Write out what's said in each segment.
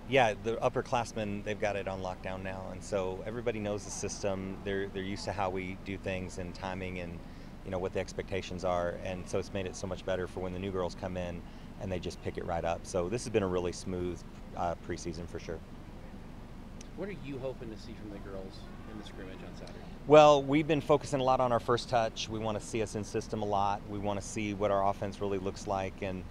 Yeah, the upperclassmen, they've got it on lockdown now, and so everybody knows the system. They're used to how we do things and timing and what the expectations are, and so it's made it so much better for when the new girls come in and they just pick it right up. So this has been a really smooth preseason for sure. What are you hoping to see from the girls in the scrimmage on Saturday? Well, we've been focusing a lot on our first touch. We want to see us in system a lot. We want to see what our offense really looks like, and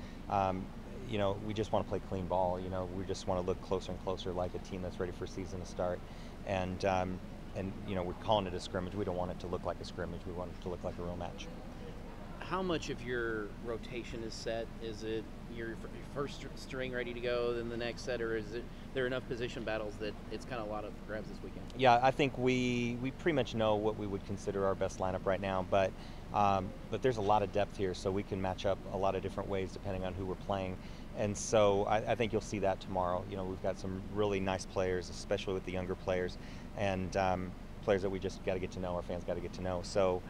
we just want to play clean ball. We just want to look closer and closer like a team that's ready for season to start. And we're calling it a scrimmage. We don't want it to look like a scrimmage. We want it to look like a real match. How much of your rotation is set? Is it your first string ready to go, then the next set, or is there enough position battles that it's kind of a lot of grabs this weekend? Yeah, I think we pretty much know what we would consider our best lineup right now, but there's a lot of depth here, so we can match up a lot of different ways depending on who we're playing. And so I think you'll see that tomorrow. We've got some really nice players, especially with the younger players, and players that we just got to get to know, our fans got to get to know. So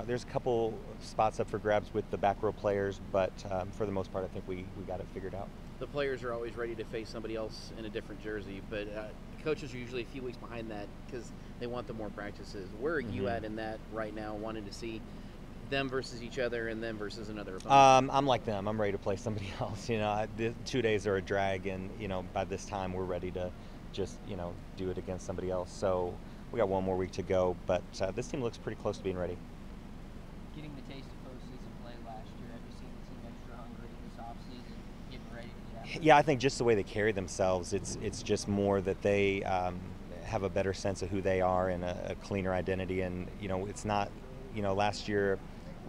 there's a couple spots up for grabs with the back row players, but for the most part, I think we got it figured out. The players are always ready to face somebody else in a different jersey, but coaches are usually a few weeks behind that because they want the more practices. Where are you at in that right now, wanting to see them versus each other and them versus another opponent? I'm like them. I'm ready to play somebody else. The 2 days are a drag, and by this time we're ready to just do it against somebody else. So we got one more week to go, but this team looks pretty close to being ready. Getting the taste of postseason play last year, have you seen the team extra hungry this offseason, getting ready to get out? Yeah, I think just the way they carry themselves, it's just more that they have a better sense of who they are and a cleaner identity. And it's not, last year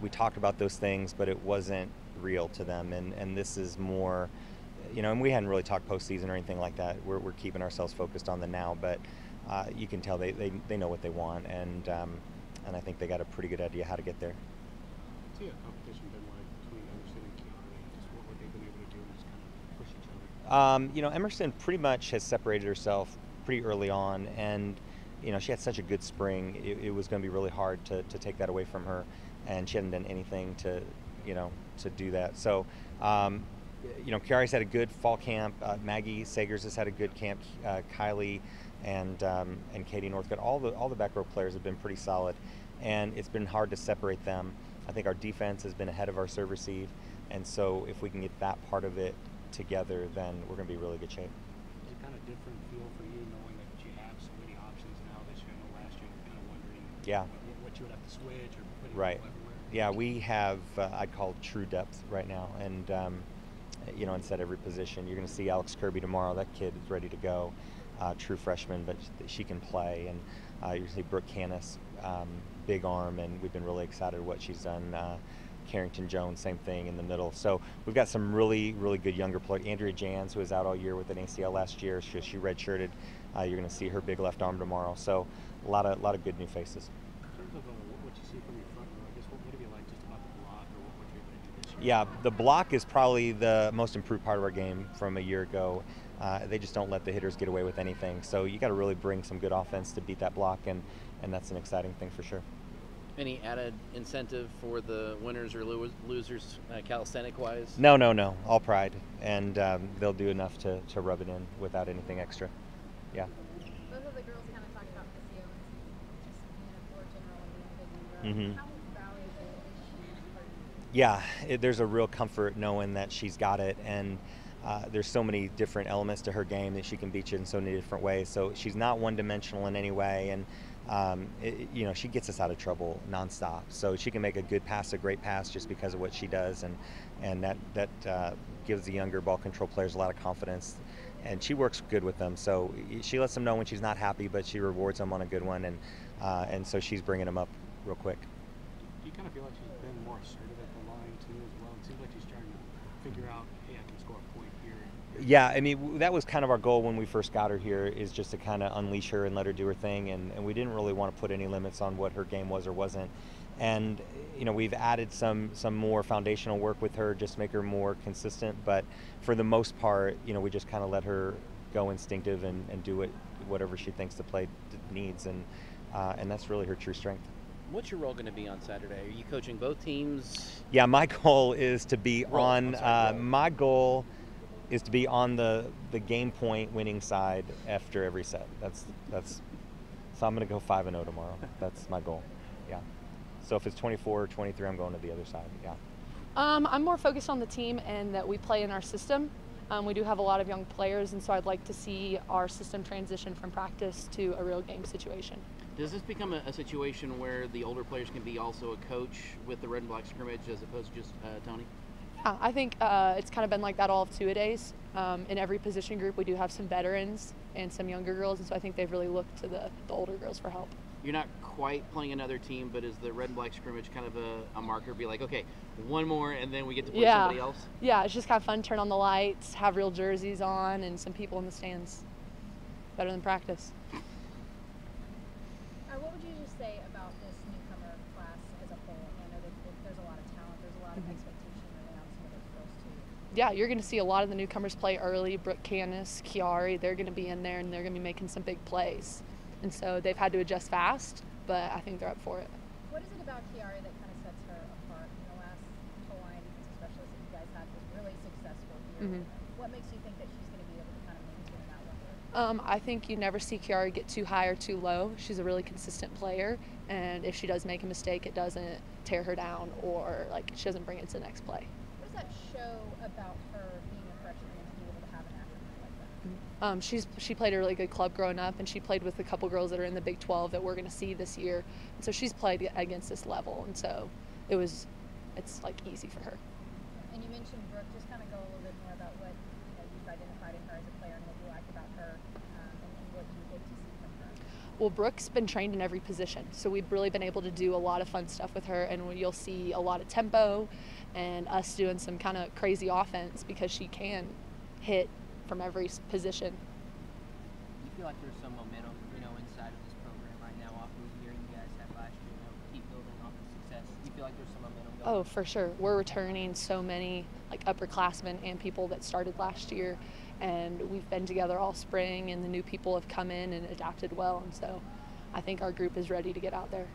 we talked about those things, but it wasn't real to them. And this is more, and we hadn't really talked postseason or anything like that. We're keeping ourselves focused on the now, but you can tell they know what they want, and I think they got a pretty good idea how to get there. What's the competition been like between Emerson and Kiari? Just what they've been able to do and just kind of push each other? Emerson pretty much has separated herself pretty early on, and she had such a good spring. It was going to be really hard to take that away from her, and she hadn't done anything to do that. So Kiari's had a good fall camp. Maggie Sagers has had a good camp. Kylie and Katie Northcutt, all the back row players have been pretty solid, and it's been hard to separate them. I think our defense has been ahead of our serve receive, and so if we can get that part of it together, then we're going to be in really good shape. Is it kind of different feel for you knowing that you have so many options now this year? I know last year you were kind of wondering what you would have to switch or put Right. everywhere. Yeah, we have I'd call it true depth right now, and inside every position. You're going to see Alex Kirby tomorrow. That kid is ready to go. True freshman, but she can play. And you're going to see Brooke Canis, big arm, and we've been really excited what she's done. Carrington Jones, same thing in the middle. So we've got some really, really good younger players. Andrea Jans, who was out all year with an ACL last year, she redshirted. You're going to see her big left arm tomorrow. So a lot of good new faces. In terms of what you see from your front row, I guess what do you like just about the block or what you're able to do this year? Yeah, the block is probably the most improved part of our game from a year ago. They just don't let the hitters get away with anything. So you got to really bring some good offense to beat that block, and that's an exciting thing for sure. Any added incentive for the winners or losers, calisthenic-wise? No. All pride, and they'll do enough to rub it in without anything extra. Yeah. Both of the girls kind of talked about physio and just being a floor general and being a big girl. How valuable is she? Yeah, there's a real comfort knowing that she's got it, and there's so many different elements to her game that she can beat you in so many different ways. So she's not one-dimensional in any way, and she gets us out of trouble nonstop. So she can make a good pass, a great pass, just because of what she does, and that gives the younger ball control players a lot of confidence. And she works good with them, so she lets them know when she's not happy, but she rewards them on a good one, and so she's bringing them up real quick. Do you kind of feel like she's been more assertive at the line too as well? It seems like she's trying to figure out, hey, I can score a point here. Yeah, I mean, that was kind of our goal when we first got her here, is just to kind of unleash her and let her do her thing, and we didn't really want to put any limits on what her game was or wasn't. And we've added some more foundational work with her, just to make her more consistent, but for the most part, we just kind of let her go instinctive and do whatever she thinks the play needs, and that's really her true strength. What's your role going to be on Saturday? Are you coaching both teams? Yeah, my goal is to be on. Role. My goal is to be on the game point winning side after every set. That's so I'm going to go 5-0 tomorrow. That's my goal. Yeah. So if it's 24 or 23, I'm going to the other side. Yeah. I'm more focused on the team and that we play in our system. We do have a lot of young players, and so I'd like to see our system transition from practice to a real game situation. Does this become a situation where the older players can be also a coach with the red and black scrimmage as opposed to just Tony? Yeah, I think it's kind of been like that all of two-a-days. In every position group, we do have some veterans and some younger girls, and so I think they've really looked to the older girls for help. You're not quite playing another team, but is the red and black scrimmage kind of a marker? Be like, okay, one more, and then we get to play somebody else? Yeah, it's just kind of fun. Turn on the lights, have real jerseys on, and some people in the stands. Better than practice. What would you just say about this newcomer class as a whole? I know that there's a lot of talent, there's a lot of expectation around some of those girls too. Yeah, you're going to see a lot of the newcomers play early. Brooke Canis, Chiari, they're going to be in there, and they're going to be making some big plays. And so they've had to adjust fast, but I think they're up for it. What is it about Chiari that kind of sets her apart? In the last line especially that you guys had was really successful here. What makes you think that she's going to be able to kind of maintain that level? I think you never see Chiari get too high or too low. She's a really consistent player, and if she does make a mistake, it doesn't tear her down or like she doesn't bring it to the next play. What does that show about her being a freshman and to be able to have an attribute like that? She played a really good club growing up, and she played with a couple girls that are in the Big 12 that we're going to see this year. And so she's played against this level, and so it's like easy for her. And you mentioned Brooke. Just kind of go a little bit more about what you've identified in her as a player and what you like about her, and what you hope to see from her. Well, Brooke's been trained in every position, so we've really been able to do a lot of fun stuff with her, and you'll see a lot of tempo and us doing some kind of crazy offense because she can hit from every position. You feel like there's some momentum, inside of this program right now off of the year you guys had last year, keep building off the success. You feel like there's some momentum going? Oh, for sure. We're returning so many like upperclassmen and people that started last year, and we've been together all spring, and the new people have come in and adapted well, and so I think our group is ready to get out there.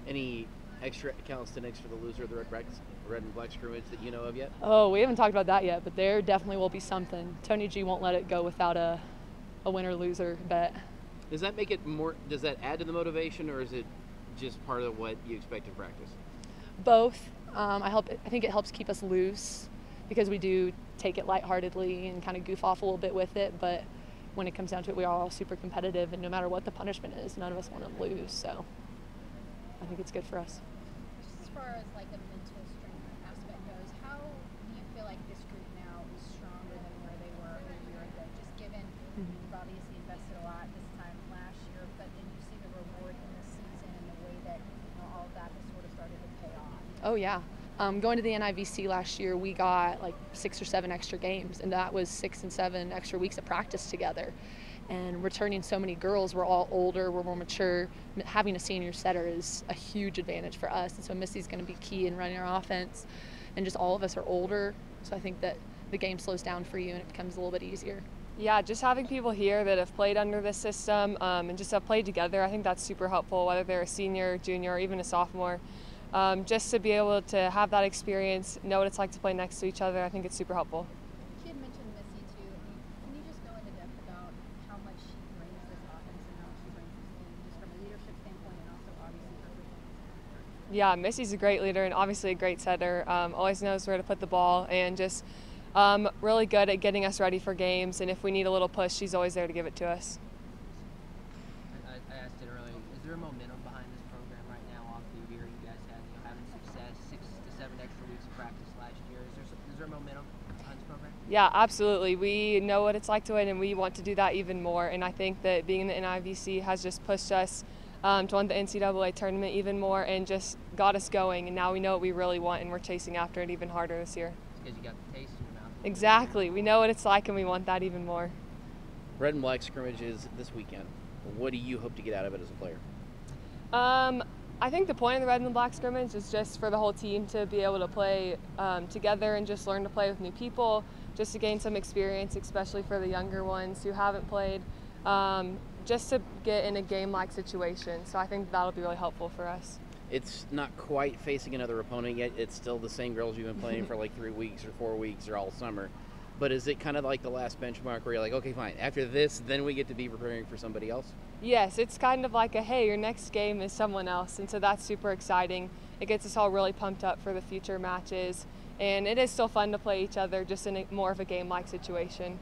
Any extra calisthenics for the loser of the red and black scrimmage that you know of yet? Oh, we haven't talked about that yet, but there definitely will be something. Tony G won't let it go without a winner-loser bet. Does that make it more? Does that add to the motivation, or is it just part of what you expect in practice? Both. I think it helps keep us loose because we do take it lightheartedly and kind of goof off a little bit with it. But when it comes down to it, we are all super competitive, and no matter what the punishment is, none of us want to lose. So I think it's good for us. Just as far as like the mental strength aspect goes, how do you feel like this group now is stronger than where they were a year ago? Just given you've obviously invested a lot this time last year, but then you see the reward in the season and the way that all of that has sort of started to pay off. Oh yeah. Going to the NIVC last year, we got like 6 or 7 extra games, and that was 6 and 7 extra weeks of practice together. And returning so many girls, we're all older, we're more mature. Having a senior setter is a huge advantage for us, and so Missy's going to be key in running our offense. And just all of us are older, so I think that the game slows down for you and it becomes a little bit easier. Yeah, just having people here that have played under this system and just have played together, I think that's super helpful, whether they're a senior, junior, or even a sophomore. Just to be able to have that experience, know what it's like to play next to each other, I think it's super helpful. She had mentioned Missy too. Can you just go into depth about how much she brings this offense and how much she brings this team, just from a leadership standpoint and also obviously her performance? Yeah, Missy's a great leader and obviously a great setter. Always knows where to put the ball and just really good at getting us ready for games. And if we need a little push, she's always there to give it to us. I asked it earlier. Is there a momentum behind this program right now off the year you guys had? Having success, 6 to 7 extra weeks of practice last year. Is there momentum behind this program? Yeah, absolutely. We know what it's like to win, and we want to do that even more. And I think that being in the NIVC has just pushed us to win the NCAA tournament even more and just got us going. And now we know what we really want, and we're chasing after it even harder this year. It's because you got the taste in your mouth. Exactly. We know what it's like, and we want that even more. Red and black scrimmage is this weekend. What do you hope to get out of it as a player? I think the point of the red and the black scrimmage is just for the whole team to be able to play together and just learn to play with new people, just to gain some experience, especially for the younger ones who haven't played. just to get in a game-like situation. So I think that'll be really helpful for us. It's not quite facing another opponent yet. It's still the same girls you've been playing for like 3 weeks or 4 weeks or all summer. But is it kind of like the last benchmark where you're like, okay, fine, after this, then we get to be preparing for somebody else? Yes, it's kind of like hey, your next game is someone else, and so that's super exciting. It gets us all really pumped up for the future matches, and it is still fun to play each other just in more of a game-like situation.